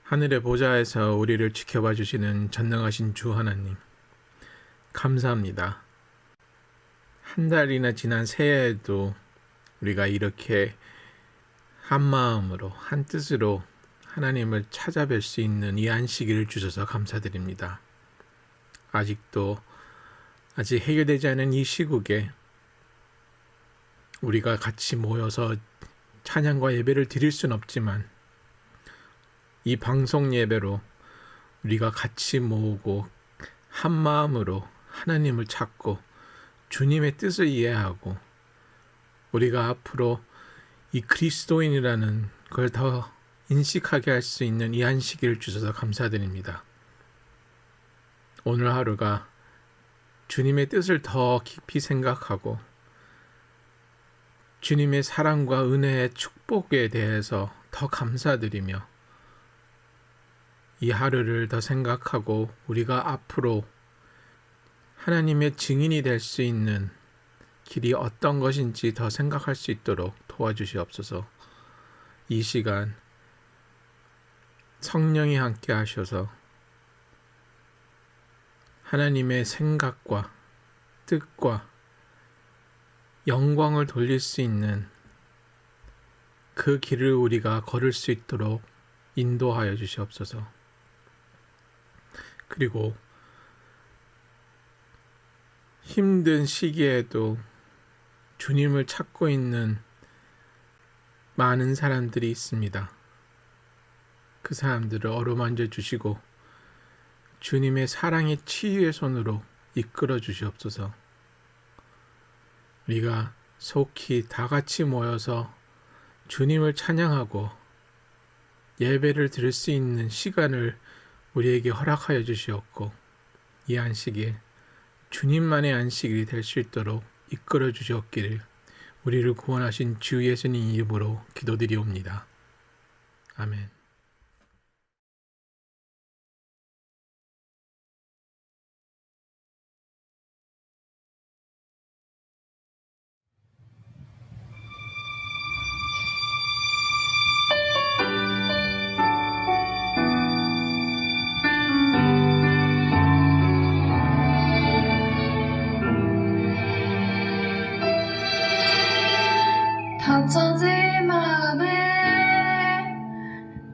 하늘의 보좌에서 우리를 지켜봐 주시는 전능하신 주 하나님, 감사합니다. 한 달이나 지난 새해에도 우리가 이렇게 한 마음으로, 한 뜻으로 하나님을 찾아뵐 수 있는 이 안식일을 주셔서 감사드립니다. 아직 해결되지 않은 이 시국에 우리가 같이 모여서 찬양과 예배를 드릴 수는 없지만 이 방송 예배로 우리가 같이 모으고 한 마음으로 하나님을 찾고 주님의 뜻을 이해하고 우리가 앞으로 이 그리스도인이라는 걸 더 인식하게 할 수 있는 이 안식일을 주셔서 감사드립니다. 오늘 하루가 주님의 뜻을 더 깊이 생각하고 주님의 사랑과 은혜의 축복에 대해서 더 감사드리며 이 하루를 더 생각하고 우리가 앞으로 하나님의 증인이 될 수 있는 길이 어떤 것인지 더 생각할 수 있도록 도와주시옵소서. 이 시간 성령이 함께 하셔서 하나님의 생각과 뜻과 영광을 돌릴 수 있는 그 길을 우리가 걸을 수 있도록 인도하여 주시옵소서. 그리고 힘든 시기에도 주님을 찾고 있는 많은 사람들이 있습니다. 그 사람들을 어루만져 주시고 주님의 사랑의 치유의 손으로 이끌어 주시옵소서. 우리가 속히 다 같이 모여서 주님을 찬양하고 예배를 드릴 수 있는 시간을 우리에게 허락하여 주시옵고 이 안식이 주님만의 안식일이 될 수 있도록 이끌어 주시옵기를 우리를 구원하신 주 예수님 이름으로 기도드리옵니다. 아멘.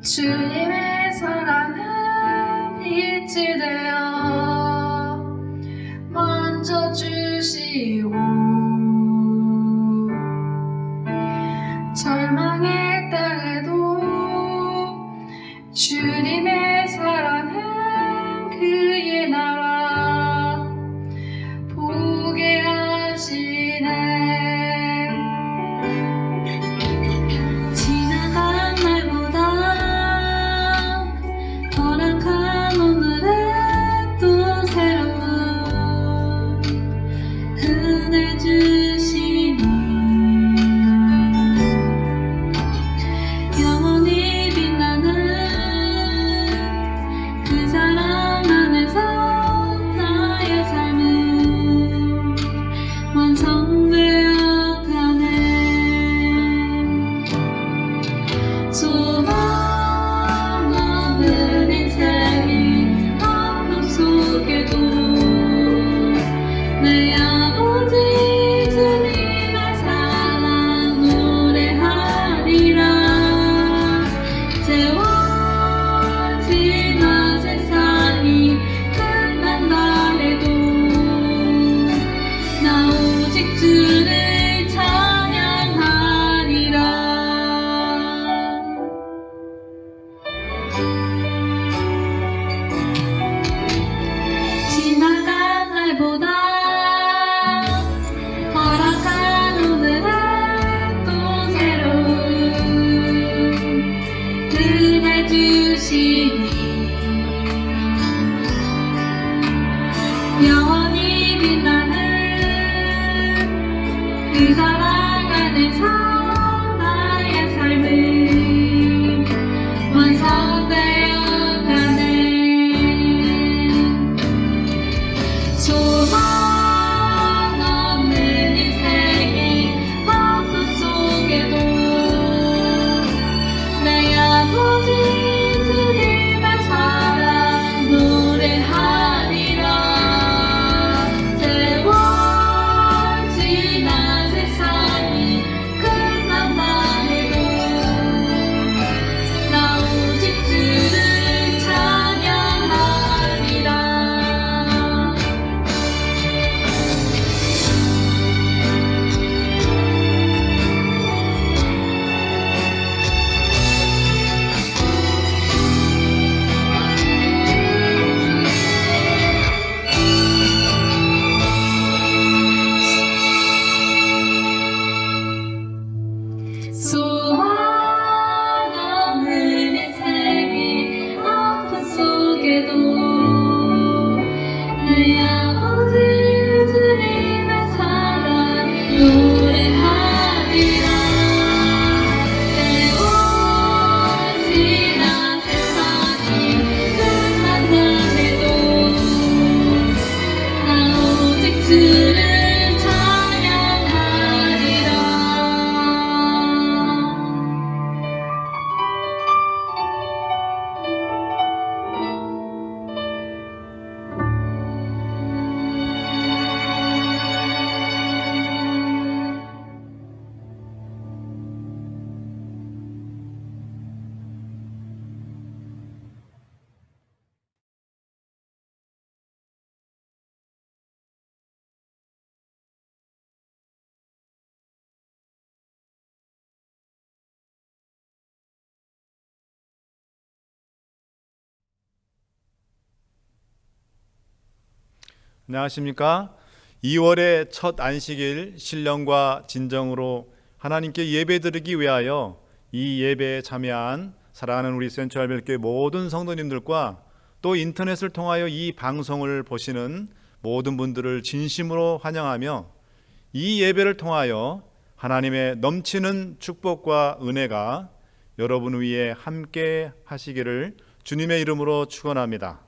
주님의 사랑은 빛이 되어 만져주시고 절망의 땅에도 주님의 사랑은 그의 나라 보게 하시네. 지나간 날보다 허락한 오늘에 또 새로운 은혜 주시니 영원히 빛나는 그 사랑 안에서 나의 삶은 완성되어 가네. 소망 없는 인생이 어둠 속에도 내 아버지 주님의 사랑 노래하리라. 세월 지나 세상이 끝난다 해도 나 오직 주를 찬양하리라. 지나간 날보다 허락한 오늘에 또 새로운 은혜 주시니 영원히 빛나는 그 사랑 안에서 나의 삶은 완성되어 가네. 소망 없는 인생이 어둠 속에도 내 아버지 주님의 사랑 노래하리라. 세월 지나 세상이 끝난다 해도 나 오직 주를 찬양하리라. 소망 없는 인생이 아픔 속에도 내 아버지 주님의 사랑 노래하리라. 세월 지나 세상이 끝난다 해도 나 오직 주를 찬양하리라. 안녕하십니까? 2월의 첫 안식일 신령과 진정으로 하나님께 예배드리기 위하여 이 예배에 참여한 사랑하는 우리 센트럴벨교회 모든 성도님들과 또 인터넷을 통하여 이 방송을 보시는 모든 분들을 진심으로 환영하며 이 예배를 통하여 하나님의 넘치는 축복과 은혜가 여러분 위에 함께 하시기를 주님의 이름으로 축원합니다.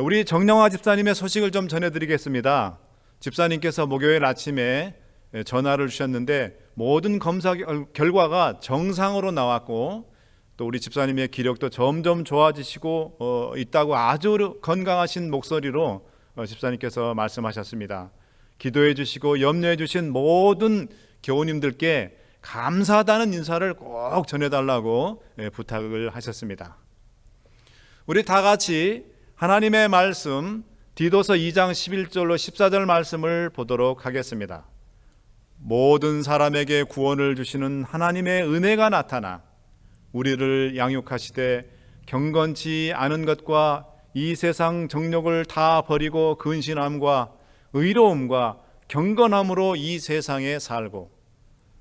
우리 정영화 집사님의 소식을 좀 전해드리겠습니다. 집사님께서 목요일 아침에 전화를 주셨는데 모든 검사 결과가 정상으로 나왔고 또 우리 집사님의 기력도 점점 좋아지시고 있다고 아주 건강하신 목소리로 집사님께서 말씀하셨습니다. 기도해 주시고 염려해 주신 모든 교우님들께 감사하다는 인사를 꼭 전해달라고 부탁을 하셨습니다. 우리 다 같이 하나님의 말씀 디도서 2장 11절로 14절 말씀을 보도록 하겠습니다. 모든 사람에게 구원을 주시는 하나님의 은혜가 나타나 우리를 양육하시되 경건치 않은 것과 이 세상 정욕을 다 버리고 근신함과 의로움과 경건함으로 이 세상에 살고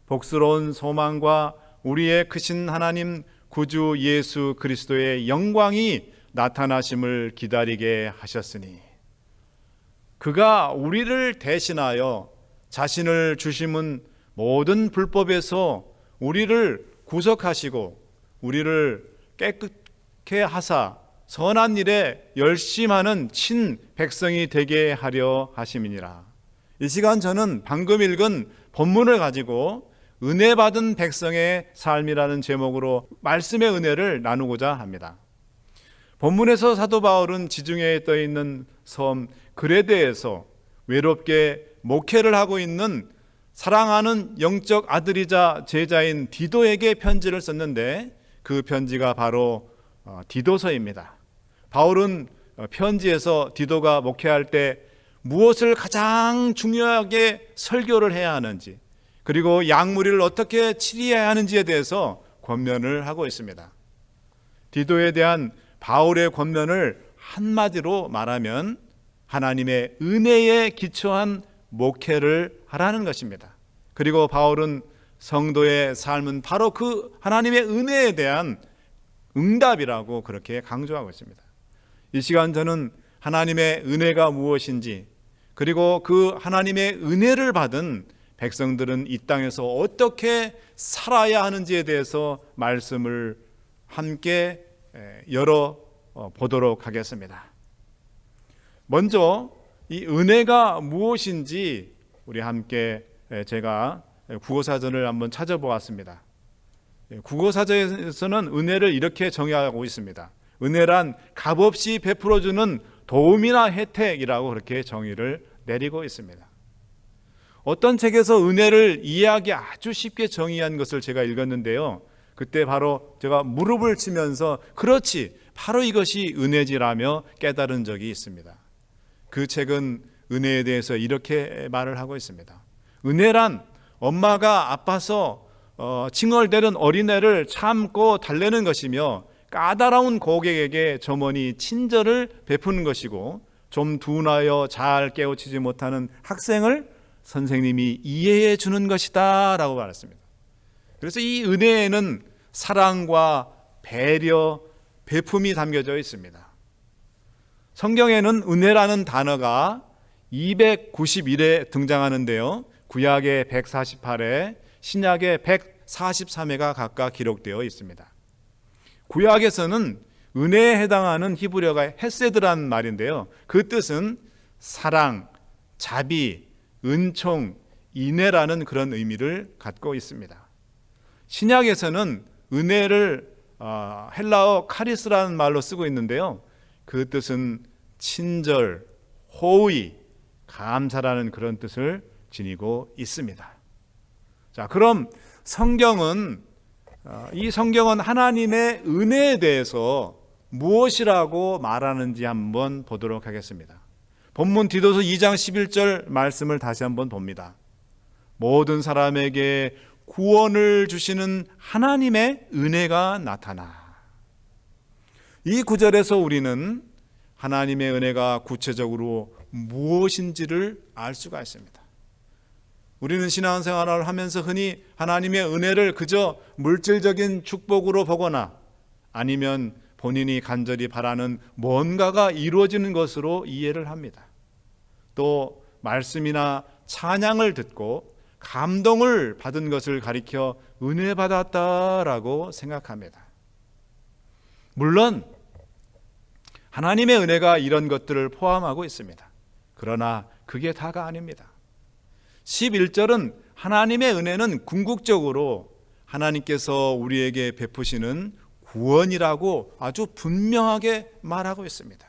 복스러운 소망과 우리의 크신 하나님 구주 예수 그리스도의 영광이 나타나심을 기다리게 하셨으니 그가 우리를 대신하여 자신을 주심은 모든 불법에서 우리를 구속하시고 우리를 깨끗게 하사 선한 일에 열심하는 친 백성이 되게 하려 하심이니라. 이 시간 저는 방금 읽은 본문을 가지고 은혜 받은 백성의 삶이라는 제목으로 말씀의 은혜를 나누고자 합니다. 본문에서 사도 바울은 지중해에 떠 있는 섬 그레데에서 외롭게 목회를 하고 있는 사랑하는 영적 아들이자 제자인 디도에게 편지를 썼는데 그 편지가 바로 디도서입니다. 바울은 편지에서 디도가 목회할 때 무엇을 가장 중요하게 설교를 해야 하는지 그리고 양무리를 어떻게 치리해야 하는지에 대해서 권면을 하고 있습니다. 디도에 대한 바울의 권면을 한마디로 말하면 하나님의 은혜에 기초한 목회를 하라는 것입니다. 그리고 바울은 성도의 삶은 바로 그 하나님의 은혜에 대한 응답이라고 그렇게 강조하고 있습니다. 이 시간 저는 하나님의 은혜가 무엇인지 그리고 그 하나님의 은혜를 받은 백성들은 이 땅에서 어떻게 살아야 하는지에 대해서 말씀을 함께 열어보도록 하겠습니다. 먼저 이 은혜가 무엇인지 우리 함께 제가 국어사전을 한번 찾아보았습니다. 국어사전에서는 은혜를 이렇게 정의하고 있습니다. 은혜란 값없이 베풀어주는 도움이나 혜택이라고 그렇게 정의를 내리고 있습니다. 어떤 책에서 은혜를 이해하기 아주 쉽게 정의한 것을 제가 읽었는데요. 그때 바로 제가 무릎을 치면서 그렇지, 바로 이것이 은혜지라며 깨달은 적이 있습니다. 그 책은 은혜에 대해서 이렇게 말을 하고 있습니다. 은혜란 엄마가 아파서 칭얼대는 어린애를 참고 달래는 것이며 까다로운 고객에게 점원이 친절을 베푸는 것이고 좀 둔하여 잘 깨우치지 못하는 학생을 선생님이 이해해 주는 것이다 라고 말했습니다. 그래서 이 은혜에는 사랑과 배려, 베품이 담겨져 있습니다. 성경에는 은혜라는 단어가 291회 등장하는데요. 구약의 148회, 신약의 143회가 각각 기록되어 있습니다. 구약에서는 은혜에 해당하는 히브리어가 헤세드라는 말인데요. 그 뜻은 사랑, 자비, 은총, 인애라는 그런 의미를 갖고 있습니다. 신약에서는 은혜를 헬라어 카리스라는 말로 쓰고 있는데요. 그 뜻은 친절, 호의, 감사라는 그런 뜻을 지니고 있습니다. 자, 그럼 이 성경은 하나님의 은혜에 대해서 무엇이라고 말하는지 한번 보도록 하겠습니다. 본문 디도서 2장 11절 말씀을 다시 한번 봅니다. 모든 사람에게 구원을 주시는 하나님의 은혜가 나타나. 이 구절에서 우리는 하나님의 은혜가 구체적으로 무엇인지를 알 수가 있습니다. 우리는 신앙생활을 하면서 흔히 하나님의 은혜를 그저 물질적인 축복으로 보거나 아니면 본인이 간절히 바라는 뭔가가 이루어지는 것으로 이해를 합니다. 또 말씀이나 찬양을 듣고 감동을 받은 것을 가리켜 은혜 받았다라고 생각합니다. 물론 하나님의 은혜가 이런 것들을 포함하고 있습니다. 그러나 그게 다가 아닙니다. 11절은 하나님의 은혜는 궁극적으로 하나님께서 우리에게 베푸시는 구원이라고 아주 분명하게 말하고 있습니다.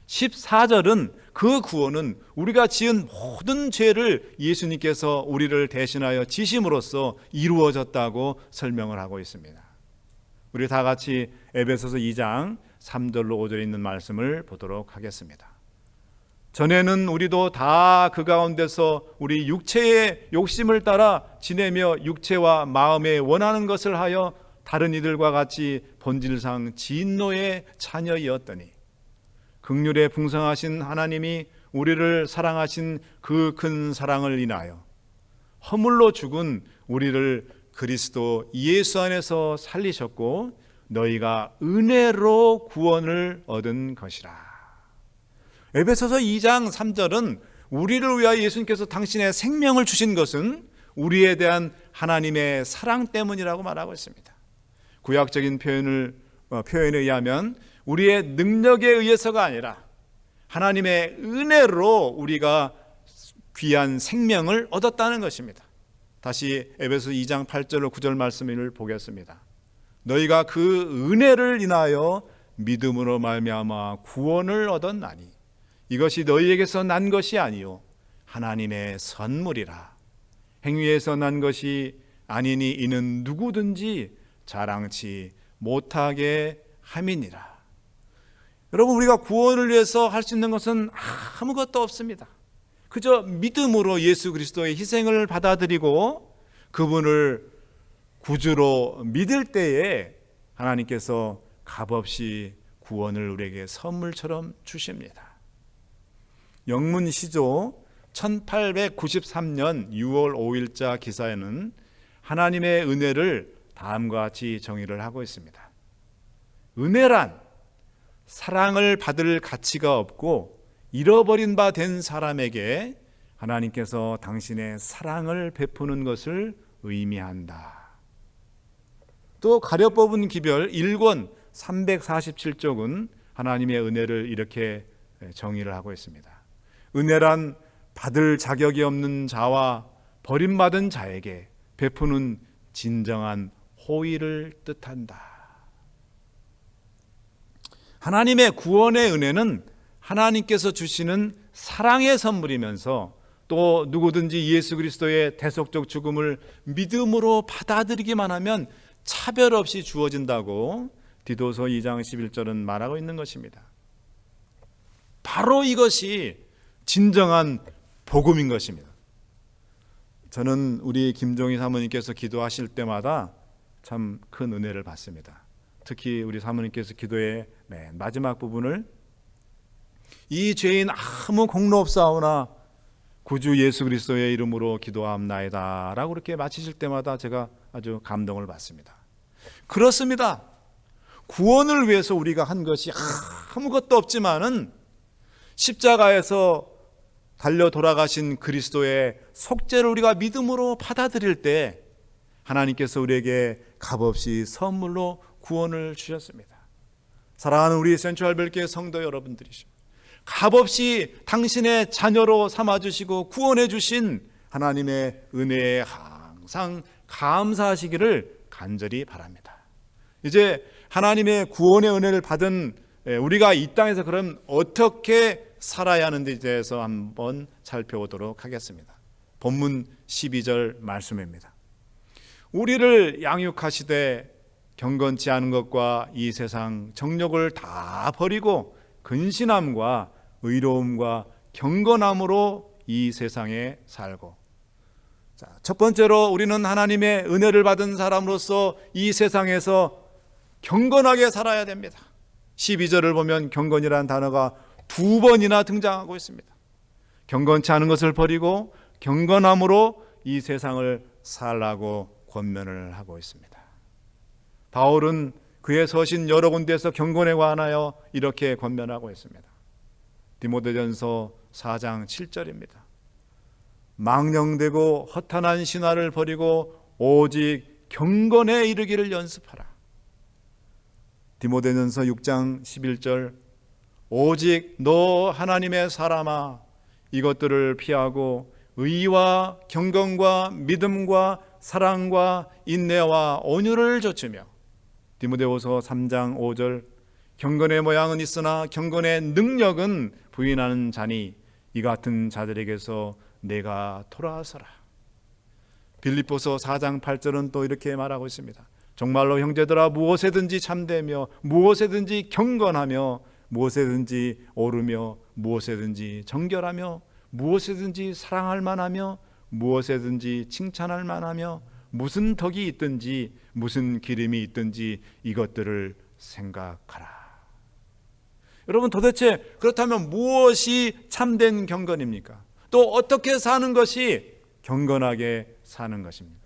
14절은 그 구원은 우리가 지은 모든 죄를 예수님께서 우리를 대신하여 지심으로써 이루어졌다고 설명을 하고 있습니다. 우리 다 같이 에베소서 2장 3절로 5절에 있는 말씀을 보도록 하겠습니다. 전에는 우리도 다 그 가운데서 우리 육체의 욕심을 따라 지내며 육체와 마음에 원하는 것을 하여 다른 이들과 같이 본질상 진노의 자녀이었더니 긍휼에 풍성하신 하나님이 우리를 사랑하신 그 큰 사랑을 인하여 허물로 죽은 우리를 그리스도 예수 안에서 살리셨고 너희가 은혜로 구원을 얻은 것이라. 에베소서 2장 3절은 우리를 위하여 예수님께서 당신의 생명을 주신 것은 우리에 대한 하나님의 사랑 때문이라고 말하고 있습니다. 구약적인 표현에 의하면 우리의 능력에 의해서가 아니라 하나님의 은혜로 우리가 귀한 생명을 얻었다는 것입니다. 다시 에베소 2장 8절로 9절 말씀을 보겠습니다. 너희가 그 은혜를 인하여 믿음으로 말미암아 구원을 얻었나니 이것이 너희에게서 난 것이 아니요 하나님의 선물이라. 행위에서 난 것이 아니니 이는 누구든지 자랑치 못하게 함이니라. 여러분, 우리가 구원을 위해서 할 수 있는 것은 아무것도 없습니다. 그저 믿음으로 예수 그리스도의 희생을 받아들이고 그분을 구주로 믿을 때에 하나님께서 값없이 구원을 우리에게 선물처럼 주십니다. 영문시조 1893년 6월 5일자 기사에는 하나님의 은혜를 다음과 같이 정의를 하고 있습니다. 은혜란 사랑을 받을 가치가 없고 잃어버린 바 된 사람에게 하나님께서 당신의 사랑을 베푸는 것을 의미한다. 또 가려뽑은 기별 1권 347쪽은 하나님의 은혜를 이렇게 정의를 하고 있습니다. 은혜란 받을 자격이 없는 자와 버림받은 자에게 베푸는 진정한 호의를 뜻한다. 하나님의 구원의 은혜는 하나님께서 주시는 사랑의 선물이면서 또 누구든지 예수 그리스도의 대속적 죽음을 믿음으로 받아들이기만 하면 차별 없이 주어진다고 디도서 2장 11절은 말하고 있는 것입니다. 바로 이것이 진정한 복음인 것입니다. 저는 우리 김종희 사모님께서 기도하실 때마다 참 큰 은혜를 받습니다. 특히 우리 사모님께서 기도의 맨 마지막 부분을 이 죄인 아무 공로 없사오나 구주 예수 그리스도의 이름으로 기도하옵나이다 라고 그렇게 마치실 때마다 제가 아주 감동을 받습니다. 그렇습니다. 구원을 위해서 우리가 한 것이 아무것도 없지만은 십자가에서 달려 돌아가신 그리스도의 속죄를 우리가 믿음으로 받아들일 때 하나님께서 우리에게 값없이 선물로 구원을 주셨습니다. 사랑하는 우리 센트럴벨교회 성도 여러분들이시오, 값없이 당신의 자녀로 삼아주시고 구원해 주신 하나님의 은혜에 항상 감사하시기를 간절히 바랍니다. 이제 하나님의 구원의 은혜를 받은 우리가 이 땅에서 그럼 어떻게 살아야 하는지에 대해서 한번 살펴보도록 하겠습니다. 본문 12절 말씀입니다. 우리를 양육하시되 경건치 않은 것과 이 세상 정욕을 다 버리고 근신함과 의로움과 경건함으로 이 세상에 살고. 자, 첫 번째로 우리는 하나님의 은혜를 받은 사람으로서 이 세상에서 경건하게 살아야 됩니다. 12절을 보면 경건이라는 단어가 2번이나 등장하고 있습니다. 경건치 않은 것을 버리고 경건함으로 이 세상을 살라고 권면을 하고 있습니다. 바울은 그의 서신 여러 군데에서 경건에 관하여 이렇게 권면하고 있습니다. 디모데전서 4장 7절입니다. 망령되고 허탄한 신화를 버리고 오직 경건에 이르기를 연습하라. 디모데전서 6장 11절 오직 너 하나님의 사람아 이것들을 피하고 의와 경건과 믿음과 사랑과 인내와 온유를 좇으며. 디모데후서 3장 5절 경건의 모양은 있으나 경건의 능력은 부인하는 자니 이 같은 자들에게서 내가 돌아서라. 빌립보서 4장 8절은 또 이렇게 말하고 있습니다. 정말로 형제들아, 무엇에든지 참되며 무엇에든지 경건하며 무엇에든지 오르며 무엇에든지 정결하며 무엇에든지 사랑할 만하며 무엇에든지 칭찬할 만하며 무슨 덕이 있든지 무슨 기름이 있든지 이것들을 생각하라. 여러분, 도대체 그렇다면 무엇이 참된 경건입니까? 또 어떻게 사는 것이 경건하게 사는 것입니다?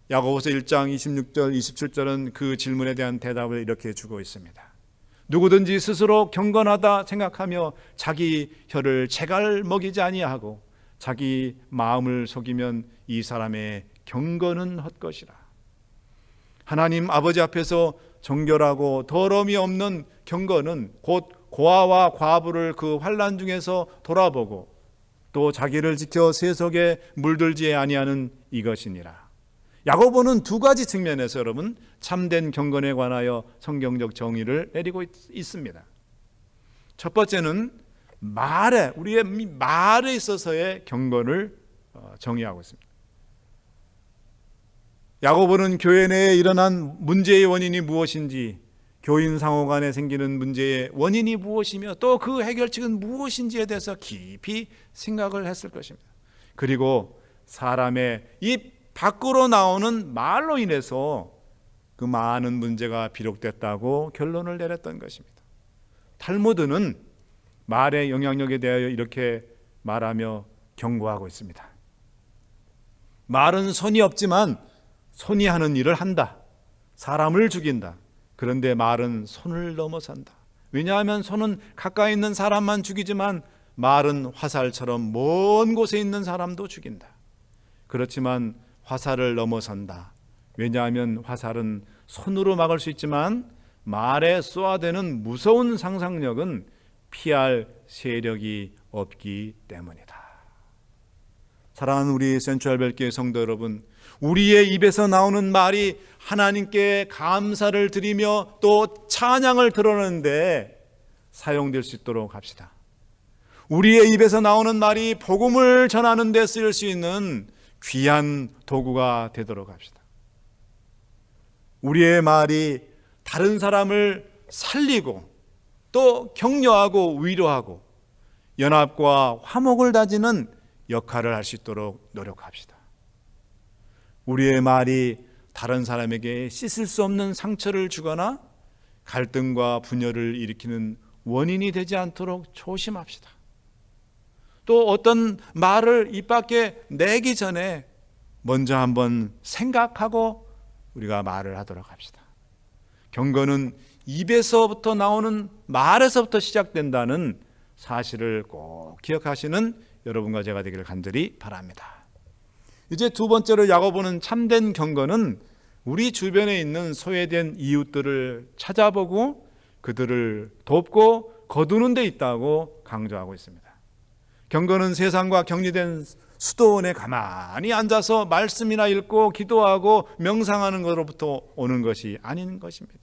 야고보서 1장 26절 27절은 그 질문에 대한 대답을 이렇게 주고 있습니다. 누구든지 스스로 경건하다 생각하며 자기 혀를 채갈 먹이지 아니하고 자기 마음을 속이면 이 사람의 경건은 헛것이라. 하나님 아버지 앞에서 정결하고 더러움이 없는 경건은 곧 고아와 과부를 그 환난 중에서 돌아보고 또 자기를 지켜 세속에 물들지 아니하는 이것이니라. 야고보는 두 가지 측면에서 여러분 참된 경건에 관하여 성경적 정의를 내리고 있습니다. 첫 번째는 우리의 말에 있어서의 경건을 정의하고 있습니다. 야고보는 교회 내에 일어난 문제의 원인이 무엇인지, 교인 상호 간에 생기는 문제의 원인이 무엇이며 또 그 해결책은 무엇인지에 대해서 깊이 생각을 했을 것입니다. 그리고 사람의 입 밖으로 나오는 말로 인해서 그 많은 문제가 비롯됐다고 결론을 내렸던 것입니다. 탈무드는 말의 영향력에 대하여 이렇게 말하며 경고하고 있습니다. 말은 손이 없지만 손이 하는 일을 한다. 사람을 죽인다. 그런데 말은 손을 넘어선다. 왜냐하면 손은 가까이 있는 사람만 죽이지만 말은 화살처럼 먼 곳에 있는 사람도 죽인다. 그렇지만 화살을 넘어선다. 왜냐하면 화살은 손으로 막을 수 있지만 말에 쏘아대는 무서운 상상력은 피할 세력이 없기 때문이다. 사랑하는 우리 센트럴벨교회 성도 여러분, 우리의 입에서 나오는 말이 하나님께 감사를 드리며 또 찬양을 드러내는데 사용될 수 있도록 합시다. 우리의 입에서 나오는 말이 복음을 전하는 데 쓰일 수 있는 귀한 도구가 되도록 합시다. 우리의 말이 다른 사람을 살리고 또 격려하고 위로하고 연합과 화목을 다지는 역할을 할 수 있도록 노력합시다. 우리의 말이 다른 사람에게 씻을 수 없는 상처를 주거나 갈등과 분열을 일으키는 원인이 되지 않도록 조심합시다. 또 어떤 말을 입 밖에 내기 전에 먼저 한번 생각하고 우리가 말을 하도록 합시다. 경건은 입에서부터 나오는 말에서부터 시작된다는 사실을 꼭 기억하시는 여러분과 제가 되기를 간절히 바랍니다. 이제 두 번째로 야고보는 참된 경건은 우리 주변에 있는 소외된 이웃들을 찾아보고 그들을 돕고 거두는 데 있다고 강조하고 있습니다. 경건은 세상과 격리된 수도원에 가만히 앉아서 말씀이나 읽고 기도하고 명상하는 것으로부터 오는 것이 아닌 것입니다.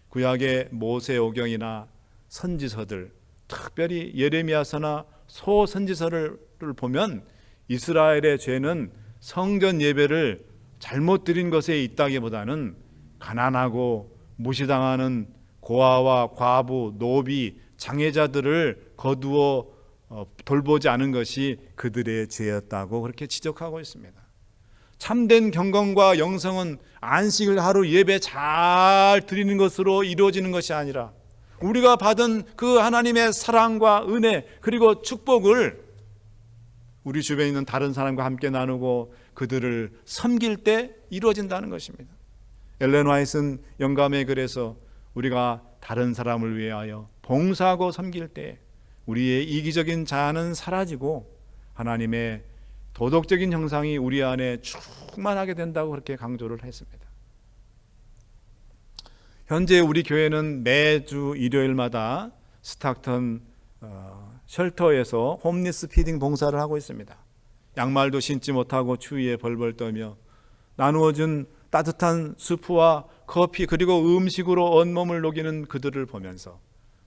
구약의 모세오경이나 선지서들, 특별히 예레미야서나 소선지서를 보면 이스라엘의 죄는 성전 예배를 잘못 드린 것에 있다기보다는 가난하고 무시당하는 고아와 과부, 노비, 장애자들을 거두어 돌보지 않은 것이 그들의 죄였다고 그렇게 지적하고 있습니다. 참된 경건과 영성은 안식을 하루 예배 잘 드리는 것으로 이루어지는 것이 아니라 우리가 받은 그 하나님의 사랑과 은혜 그리고 축복을 우리 주변에 있는 다른 사람과 함께 나누고 그들을 섬길 때 이루어진다는 것입니다. 엘렌 화이트는 영감의 글에서 우리가 다른 사람을 위하여 봉사하고 섬길 때 우리의 이기적인 자아는 사라지고 하나님의 도덕적인 형상이 우리 안에 충만하게 된다고 그렇게 강조를 했습니다. 현재 우리 교회는 매주 일요일마다 스타크턴 쉘터에서 홈리스 피딩 봉사를 하고 있습니다. 양말도 신지 못하고 추위에 벌벌 떨며 나누어준 따뜻한 수프와 커피 그리고 음식으로 온몸을 녹이는 그들을 보면서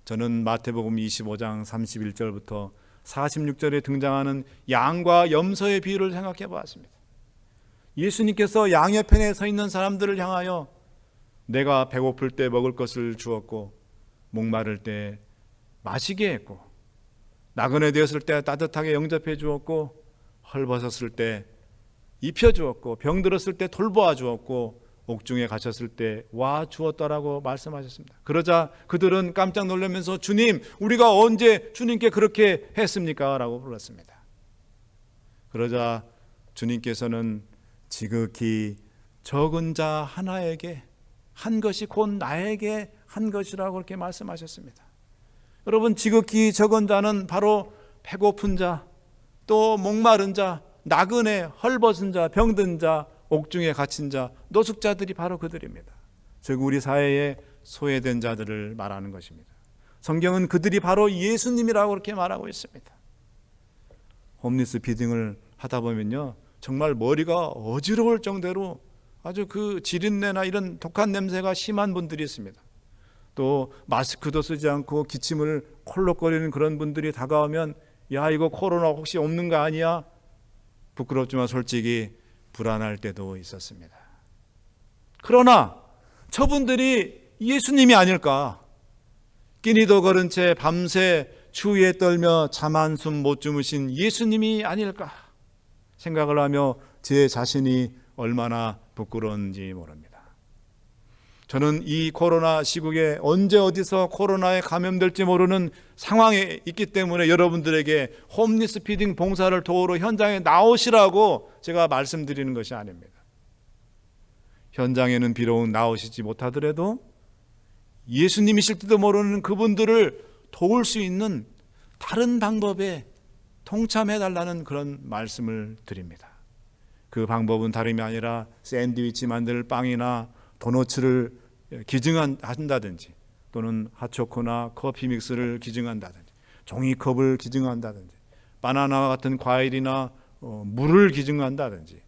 저는 마태복음 25장 31절부터 46절에 등장하는 양과 염소의 비유를 생각해 보았습니다. 예수님께서 양옆편에 서 있는 사람들을 향하여 내가 배고플 때 먹을 것을 주었고 목마를 때 마시게 했고 나그네 되었을 때 따뜻하게 영접해 주었고 헐벗었을 때 입혀 주었고 병들었을 때 돌보아 주었고 옥중에 갇혔을 때 와 주었다라고 말씀하셨습니다. 그러자 그들은 깜짝 놀라면서 주님, 우리가 언제 주님께 그렇게 했습니까? 라고 불렀습니다. 그러자 주님께서는 지극히 적은 자 하나에게 한 것이 곧 나에게 한 것이라고 그렇게 말씀하셨습니다. 여러분, 지극히 적은 자는 바로 배고픈 자, 또 목마른 자, 나그네, 헐벗은 자, 병든 자, 옥중에 갇힌 자, 노숙자들이 바로 그들입니다. 즉 우리 사회에 소외된 자들을 말하는 것입니다. 성경은 그들이 바로 예수님이라고 그렇게 말하고 있습니다. 홈리스 피딩을 하다 보면요, 정말 머리가 어지러울 정도로 아주 그 지린내나 이런 독한 냄새가 심한 분들이 있습니다. 또 마스크도 쓰지 않고 기침을 콜록거리는 그런 분들이 다가오면 야, 이거 코로나 혹시 없는 거 아니야? 부끄럽지만 솔직히 불안할 때도 있었습니다. 그러나 저분들이 예수님이 아닐까? 끼니도 거른 채 밤새 추위에 떨며 잠 한숨 못 주무신 예수님이 아닐까 생각을 하며 제 자신이 얼마나 부끄러운지 모릅니다. 저는 이 코로나 시국에 언제 어디서 코로나에 감염될지 모르는 상황에 있기 때문에 여러분들에게 홈리스 피딩 봉사를 도우러 현장에 나오시라고 제가 말씀드리는 것이 아닙니다. 현장에는 비록 나오시지 못하더라도 예수님이실지도 모르는 그분들을 도울 수 있는 다른 방법에 동참해달라는 그런 말씀을 드립니다. 그 방법은 다름이 아니라 샌드위치 만들 빵이나 도너츠를 기증한다든지 또는 핫초코나 커피 믹스를 기증한다든지 종이컵을 기증한다든지 바나나와 같은 과일이나 물을 기증한다든지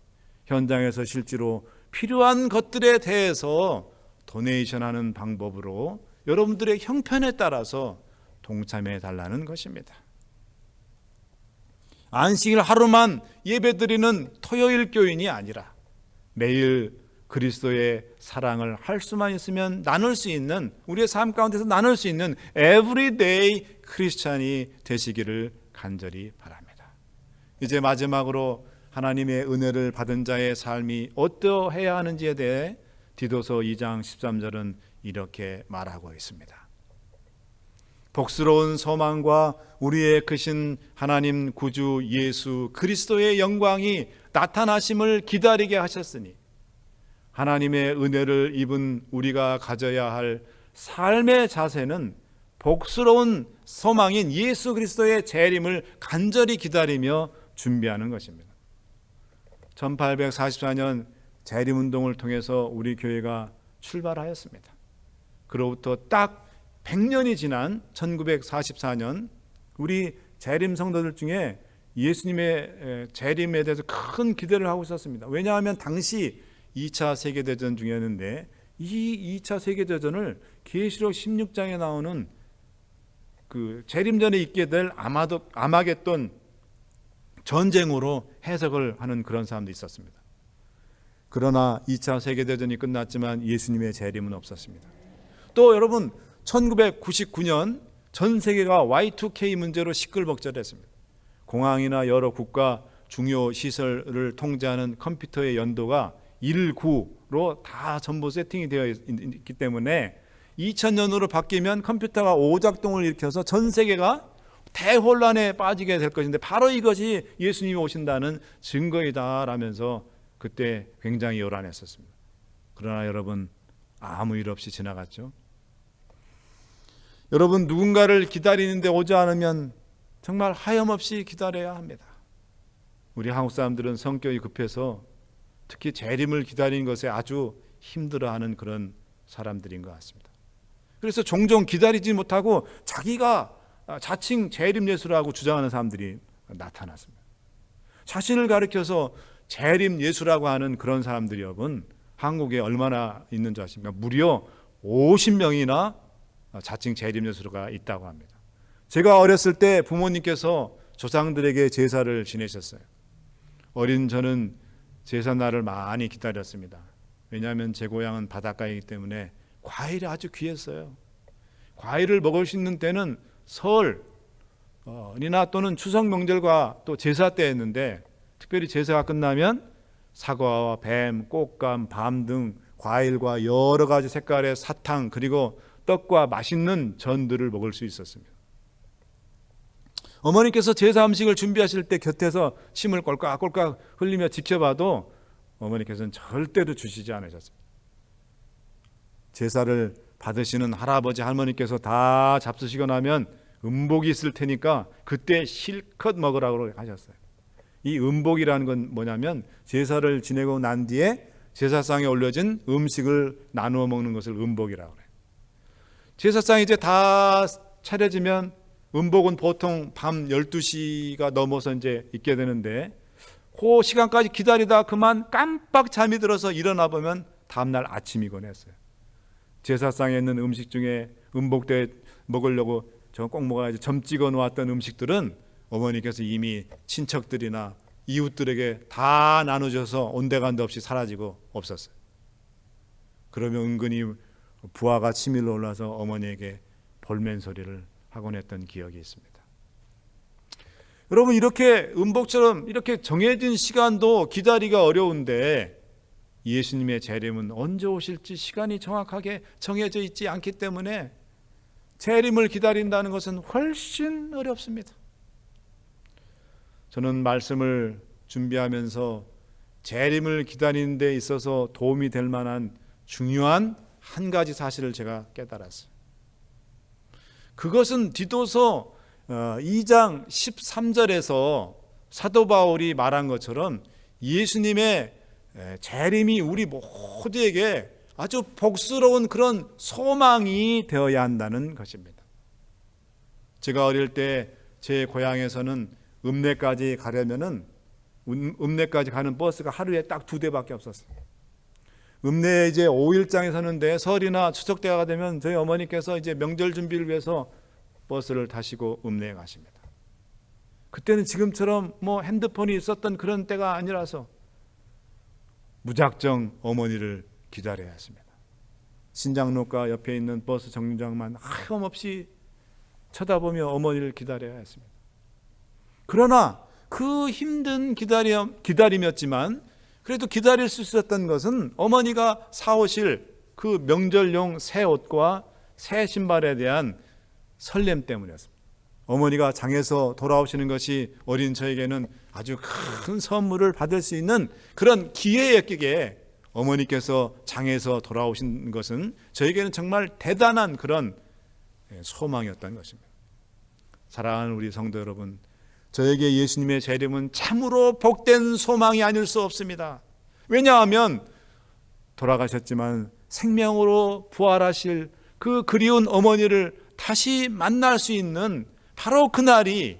현장에서 실제로 필요한 것들에 대해서 도네이션하는 방법으로 여러분들의 형편에 따라서 동참해 달라는 것입니다. 안식일 하루만 예배드리는 토요일 교인이 아니라 매일 그리스도의 사랑을 할 수만 있으면 나눌 수 있는, 우리의 삶 가운데서 나눌 수 있는 에브리데이 크리스찬이 되시기를 간절히 바랍니다. 이제 마지막으로 하나님의 은혜를 받은 자의 삶이 어떠해야 하는지에 대해 디도서 2장 13절은 이렇게 말하고 있습니다. 복스러운 소망과 우리의 크신 하나님 구주 예수 그리스도의 영광이 나타나심을 기다리게 하셨으니 하나님의 은혜를 입은 우리가 가져야 할 삶의 자세는 복스러운 소망인 예수 그리스도의 재림을 간절히 기다리며 준비하는 것입니다. 1844년 재림운동을 통해서 우리 교회가 출발하였습니다. 그로부터 딱 100년이 지난 1944년 우리 재림 성도들 중에 예수님의 재림에 대해서 큰 기대를 하고 있었습니다. 왜냐하면 당시 2차 세계대전 중이었는데 이 2차 세계대전을 계시록 16장에 나오는 그 재림 전에 있게 될 아마겟돈 전쟁으로 해석을 하는 그런 사람도 있었습니다. 그러나 2차 세계대전이 끝났지만 예수님의 재림은 없었습니다. 또 여러분 1999년 전 세계가 Y2K 문제로 시끌벅적했습니다. 공항이나 여러 국가 중요 시설을 통제하는 컴퓨터의 연도가 19로 다 전부 세팅이 되어 있기 때문에 2000년으로 바뀌면 컴퓨터가 오작동을 일으켜서 전 세계가 대혼란에 빠지게 될 것인데 바로 이것이 예수님이 오신다는 증거이다 라면서 그때 굉장히 요란했었습니다. 그러나 여러분 아무 일 없이 지나갔죠. 여러분 누군가를 기다리는데 오지 않으면 정말 하염없이 기다려야 합니다. 우리 한국 사람들은 성격이 급해서 특히 재림을 기다리는 것에 아주 힘들어하는 그런 사람들인 것 같습니다. 그래서 종종 기다리지 못하고 자기가 자칭 재림 예수라고 주장하는 사람들이 나타났습니다. 자신을 가리켜서 재림 예수라고 하는 그런 사람들이 여러분 한국에 얼마나 있는 줄 아십니까? 무려 50명이나 자칭 재림예수가 있다고 합니다. 제가 어렸을 때 부모님께서 조상들에게 제사를 지내셨어요. 어린 저는 제사 날을 많이 기다렸습니다. 왜냐하면 제 고향은 바닷가이기 때문에 과일이 아주 귀했어요. 과일을 먹을 수 있는 때는 설이나 또는 추석 명절과 또 제사 때였는데, 특별히 제사가 끝나면 사과와 뱀, 꽃감, 밤 등 과일과 여러 가지 색깔의 사탕, 그리고 떡과 맛있는 전들을 먹을 수 있었습니다. 어머니께서 제사 음식을 준비하실 때 곁에서 침을 꼴깍꼴깍 흘리며 지켜봐도 어머니께서는 절대로 주시지 않으셨습니다. 제사를 받으시는 할아버지 할머니께서 다 잡수시고 나면 음복이 있을 테니까 그때 실컷 먹으라고 하셨어요. 이 음복이라는 건 뭐냐면 제사를 지내고 난 뒤에 제사상에 올려진 음식을 나누어 먹는 것을 음복이라고 해요. 제사상이 이제 다 차려지면 음복은 보통 밤 12시가 넘어서 이제 있게 되는데, 그 시간까지 기다리다 그만 깜빡 잠이 들어서 일어나 보면 다음날 아침이곤 했어요. 제사상에 있는 음식 중에 음복 때 먹으려고 저 꼭 먹어야지 점 찍어 놓았던 음식들은 어머니께서 이미 친척들이나 이웃들에게 다 나눠줘서 온데간데 없이 사라지고 없었어요. 그러면 은근히 부하가 치밀러 올라서 어머니에게 볼멘 소리를 하곤 했던 기억이 있습니다. 여러분, 이렇게 음복처럼 이렇게 정해진 시간도 기다리기가 어려운데 예수님의 재림은 언제 오실지 시간이 정확하게 정해져 있지 않기 때문에 재림을 기다린다는 것은 훨씬 어렵습니다. 저는 말씀을 준비하면서 재림을 기다리는 데 있어서 도움이 될 만한 중요한 한 가지 사실을 제가 깨달았어요. 그것은 디도서 2장 13절에서 사도 바울이 말한 것처럼 예수님의 재림이 우리 모두에게 아주 복스러운 그런 소망이 되어야 한다는 것입니다. 제가 어릴 때 제 고향에서는 읍내까지 가려면은 읍내까지 가는 버스가 하루에 딱 2대밖에 없었어요. 읍내에 이제 5일장에 서는데 설이나 추석 때가 되면 저희 어머니께서 이제 명절 준비를 위해서 버스를 타시고 읍내에 가십니다. 그때는 지금처럼 뭐 핸드폰이 있었던 그런 때가 아니라서 무작정 어머니를 기다려야 했습니다. 신장로가 옆에 있는 버스 정류장만 하염없이 쳐다보며 어머니를 기다려야 했습니다. 그러나 그 힘든 기다림이었지만 그래도 기다릴 수 있었던 것은 어머니가 사오실 그 명절용 새 옷과 새 신발에 대한 설렘 때문이었습니다. 어머니가 장에서 돌아오시는 것이 어린 저에게는 아주 큰 선물을 받을 수 있는 그런 기회였기에 어머니께서 장에서 돌아오신 것은 저에게는 정말 대단한 그런 소망이었던 것입니다. 사랑하는 우리 성도 여러분, 저에게 예수님의 재림은 참으로 복된 소망이 아닐 수 없습니다. 왜냐하면 돌아가셨지만 생명으로 부활하실 그 그리운 어머니를 다시 만날 수 있는 바로 그날이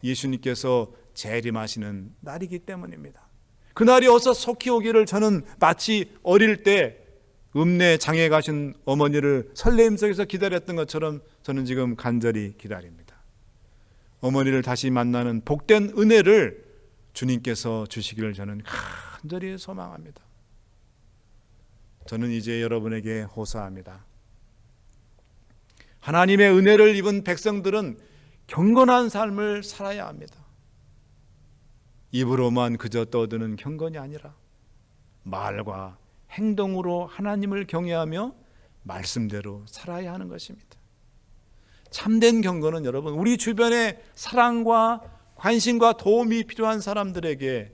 예수님께서 재림하시는 날이기 때문입니다. 그날이 어서 속히 오기를 저는 마치 어릴 때 읍내 장에 가신 어머니를 설레임 속에서 기다렸던 것처럼 저는 지금 간절히 기다립니다. 어머니를 다시 만나는 복된 은혜를 주님께서 주시기를 저는 간절히 소망합니다. 저는 이제 여러분에게 호소합니다. 하나님의 은혜를 입은 백성들은 경건한 삶을 살아야 합니다. 입으로만 그저 떠드는 경건이 아니라 말과 행동으로 하나님을 경외하며 말씀대로 살아야 하는 것입니다. 참된 경건은 여러분, 우리 주변에 사랑과 관심과 도움이 필요한 사람들에게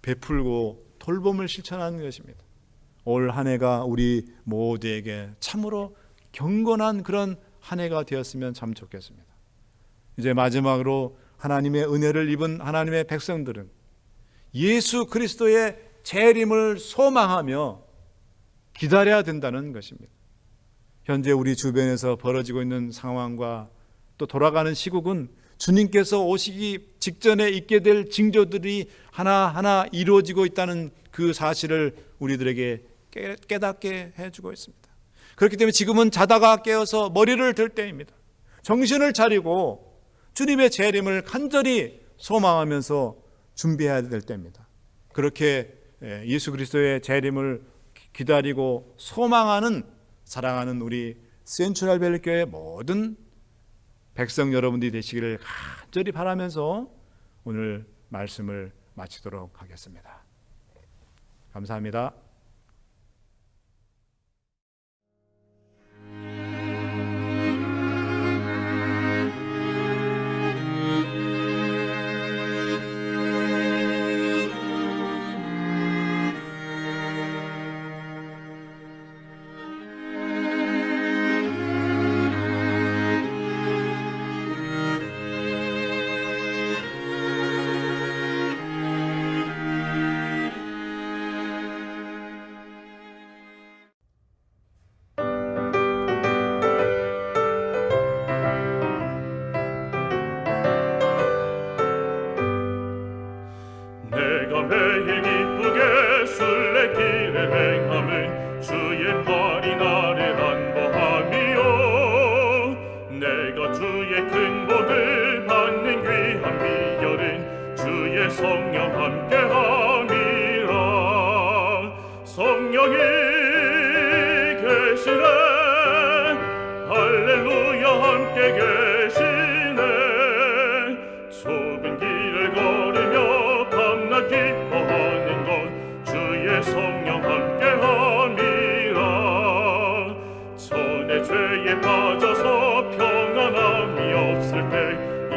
베풀고 돌봄을 실천하는 것입니다. 올 한 해가 우리 모두에게 참으로 경건한 그런 한 해가 되었으면 참 좋겠습니다. 이제 마지막으로 하나님의 은혜를 입은 하나님의 백성들은 예수 그리스도의 재림을 소망하며 기다려야 된다는 것입니다. 현재 우리 주변에서 벌어지고 있는 상황과 또 돌아가는 시국은 주님께서 오시기 직전에 있게 될 징조들이 하나하나 이루어지고 있다는 그 사실을 우리들에게 깨닫게 해주고 있습니다. 그렇기 때문에 지금은 자다가 깨어서 머리를 들 때입니다. 정신을 차리고 주님의 재림을 간절히 소망하면서 준비해야 될 때입니다. 그렇게 예수 그리스도의 재림을 기다리고 소망하는 사랑하는 우리 센트럴밸리 교회 모든 백성 여러분들이 되시기를 간절히 바라면서 오늘 말씀을 마치도록 하겠습니다. 감사합니다. 내가 매일 기쁘게 순례길을 행함은 주의 팔이 나를 안보함이요 내가 주의 큰 복을 받는 귀한 비결은 주의 성령 함께함이라 성령이 계시네 할렐루야 함께 계시네 좁은 길을 걸으며 밤낮 기뻐하는 것 주의 성령 함께함이라 전에 죄에 빠져서 평안함이 없을 때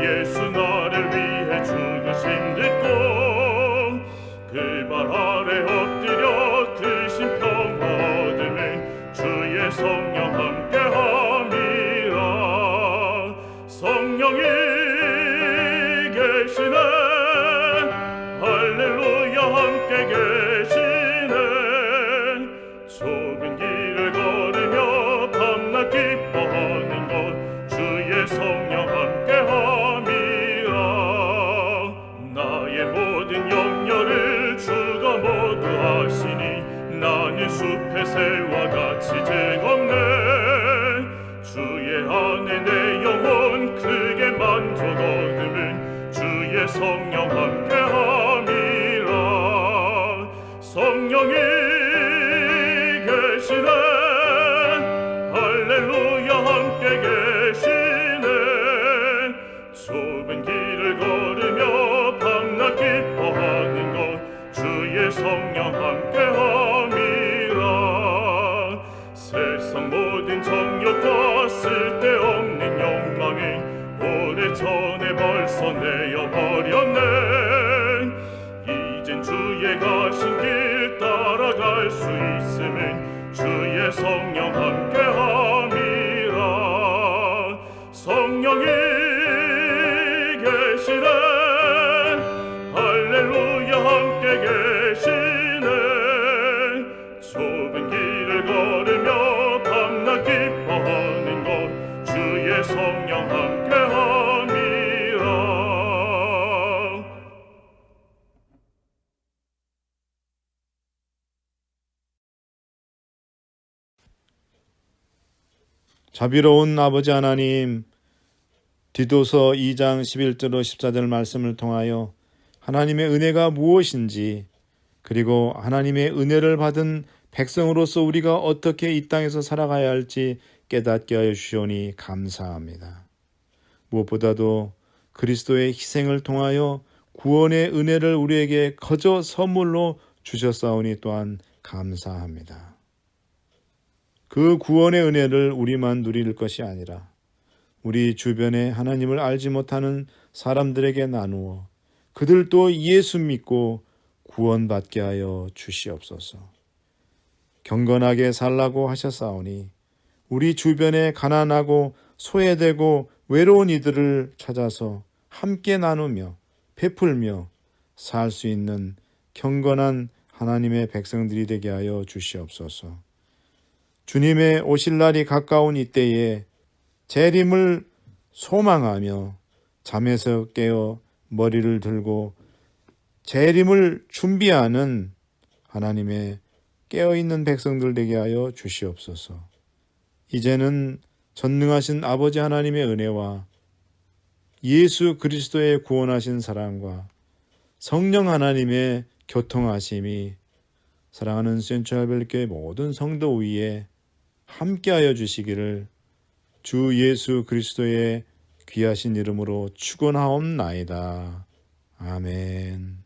예수 나를 위해 죽으신 듣고 그 발 아래 엎드려 그 신평화 얻으면 주의 성령 함께함이라 성령이 계시네 할렐루야 함께 계시네 좁은 길을 걸으며 밤낮 기뻐하는 것 주의 성령 함께함이라 나의 모든 염려를 주가 모두 아시니 나는 숲의 새와 같이 즐겁네 주의 안에 내 영혼 크게 만족 얻으면 주의 성령 함께함이라 성령이 계시네 할렐루야 함께 계시네 좁은 길을 걸으며 밤낮 기뻐하는 것 주의 성령 함께함이라 세상 모든 정욕과 쓸데없는 욕망은 오래전에 벌써 내어버렸네 이젠 주의 가신 길 따라갈 수 있음은 주의 성령 함께함이라 성령이 계시네 할렐루야 함께 계시네 좁은 길을 걸으며 밤낮 기뻐하는 것 주의 성령 함께함이라 자비로운 아버지 하나님, 디도서 2장 11절로 14절 말씀을 통하여 하나님의 은혜가 무엇인지 그리고 하나님의 은혜를 받은 백성으로서 우리가 어떻게 이 땅에서 살아가야 할지 깨닫게 하여 주시오니 감사합니다. 무엇보다도 그리스도의 희생을 통하여 구원의 은혜를 우리에게 거저 선물로 주셨사오니 또한 감사합니다. 그 구원의 은혜를 우리만 누릴 것이 아니라 우리 주변에 하나님을 알지 못하는 사람들에게 나누어 그들도 예수 믿고 구원받게 하여 주시옵소서. 경건하게 살라고 하셨사오니 우리 주변에 가난하고 소외되고 외로운 이들을 찾아서 함께 나누며 베풀며 살 수 있는 경건한 하나님의 백성들이 되게 하여 주시옵소서. 주님의 오실 날이 가까운 이때에 재림을 소망하며 잠에서 깨어 머리를 들고 재림을 준비하는 하나님의 깨어있는 백성들 되게 하여 주시옵소서. 이제는 전능하신 아버지 하나님의 은혜와 예수 그리스도의 구원하신 사랑과 성령 하나님의 교통하심이 사랑하는 센트럴벨교회 모든 성도 위에 함께하여 주시기를 주 예수 그리스도의 귀하신 이름으로 축원하옵나이다. 아멘.